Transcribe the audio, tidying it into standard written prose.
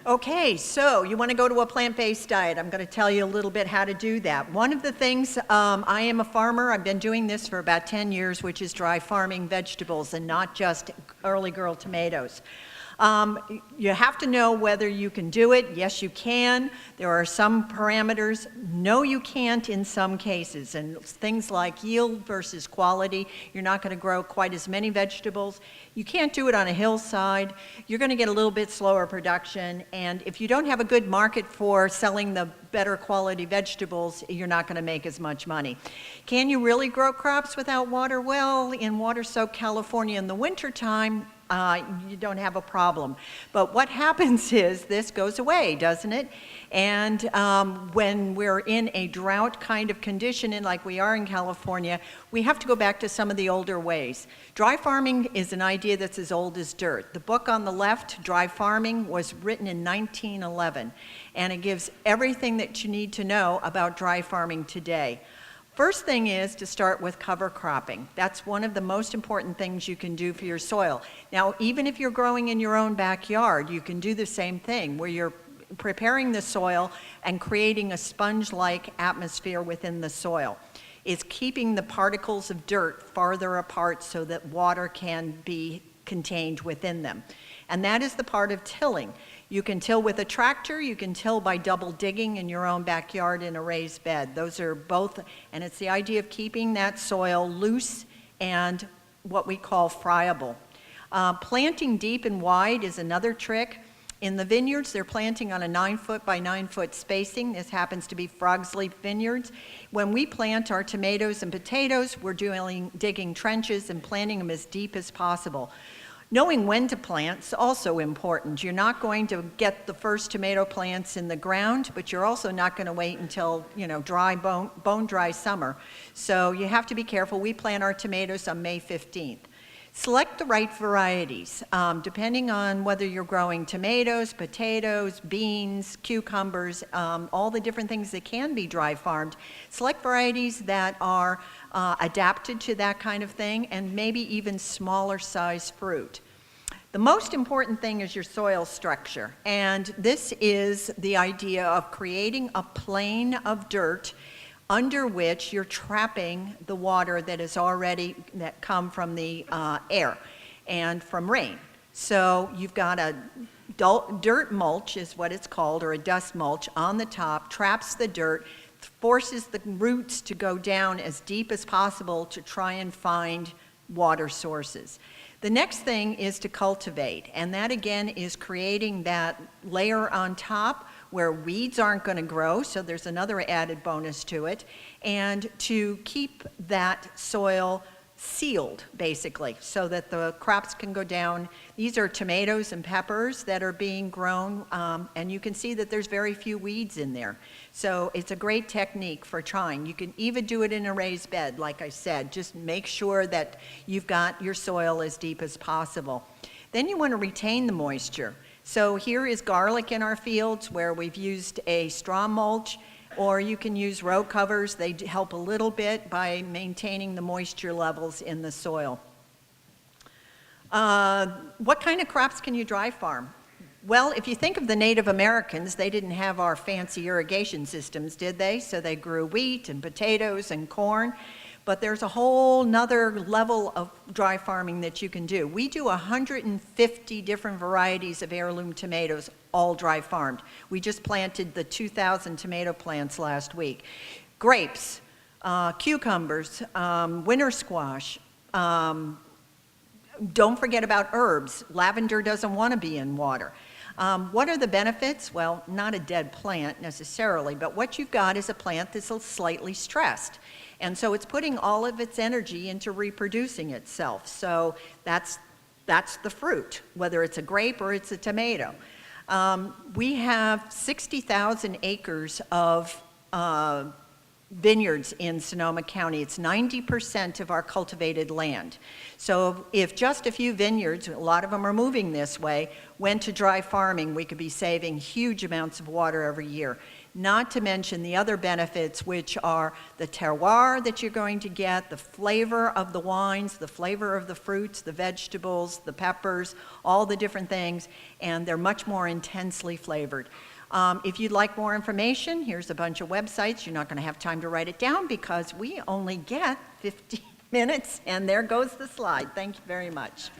Okay, so you want to go to a plant-based diet. I'm going to tell you a little bit how to do that. One of the things, I am a farmer. I've been doing this for about 10 years, which is dry farming vegetables and not just early girl tomatoes. You have to know whether you can do it. Yes, you can. There are some parameters. No, you can't in some cases. And things like yield versus quality. You're not going to grow quite as many vegetables. You can't do it on a hillside. You're going to get a little bit slower production. And if you don't have a good market for selling the better quality vegetables, you're not going to make as much money. Can you really grow crops without water? Well, in water-soaked California in the wintertime, you don't have a problem. But what happens is this goes away, doesn't it? And when we're in a drought kind of condition, and like we are in California, we have to go back to some of the older ways. Dry farming is an idea that's as old as dirt. The book on the left, Dry Farming, was written in 1911, and it gives everything that you need to know about dry farming today. First thing is to start with cover cropping. That's one of the most important things you can do for your soil. Now, even if you're growing in your own backyard, you can do the same thing where you're preparing the soil and creating a sponge-like atmosphere within the soil. It's keeping the particles of dirt farther apart so that water can be contained within them. And that is the part of tilling. You can till with a tractor, you can till by double digging in your own backyard in a raised bed. Those are both, and it's the idea of keeping that soil loose and what we call friable. Planting deep and wide is another trick. In the vineyards, they're planting on a 9-foot by 9-foot spacing. This happens to be Frog's Leaf Vineyards. When we plant our tomatoes and potatoes, we're digging trenches and planting them as deep as possible. Knowing when to plant is also important. You're not going to get the first tomato plants in the ground, but you're also not going to wait until, dry bone dry summer. So you have to be careful. We plant our tomatoes on May 15th. Select the right varieties, depending on whether you're growing tomatoes, potatoes, beans, cucumbers, all the different things that can be dry farmed. Select varieties that are adapted to that kind of thing, and maybe even smaller size fruit. The most important thing is your soil structure, and this is the idea of creating a plane of dirt under which you're trapping the water that come from the air and from rain. So you've got a dirt mulch is what it's called, or a dust mulch on the top, traps the dirt, forces the roots to go down as deep as possible to try and find water sources. The next thing is to cultivate, and that again is creating that layer on top where weeds aren't going to grow, so there's another added bonus to it, and to keep that soil sealed, basically, so that the crops can go down. These are tomatoes and peppers that are being grown, and you can see that there's very few weeds in there. So it's a great technique for trying. You can even do it in a raised bed, like I said. Just make sure that you've got your soil as deep as possible. Then you want to retain the moisture. So here is garlic in our fields where we've used a straw mulch, or you can use row covers. They help a little bit by maintaining the moisture levels in the soil. What kind of crops can you dry farm? Well, if you think of the Native Americans, they didn't have our fancy irrigation systems, did they? So they grew wheat and potatoes and corn. But there's a whole nother level of dry farming that you can do. We do 150 different varieties of heirloom tomatoes, all dry farmed. We just planted the 2,000 tomato plants last week. Grapes, cucumbers, winter squash. Don't forget about herbs. Lavender doesn't want to be in water. What are the benefits? Well, not a dead plant necessarily, but what you've got is a plant that's slightly stressed. And so it's putting all of its energy into reproducing itself. So that's the fruit, whether it's a grape or it's a tomato. We have 60,000 acres of vineyards in Sonoma County. It's 90% of our cultivated land. So if just a few vineyards, a lot of them are moving this way, went to dry farming, we could be saving huge amounts of water every year. not to mention the other benefits, which are the terroir that you're going to get, the flavor of the wines, the flavor of the fruits, the vegetables, the peppers, all the different things, and they're much more intensely flavored. If you'd like more information, here's a bunch of websites. You're not going to have time to write it down because we only get 15 minutes, and there goes the slide. Thank you very much.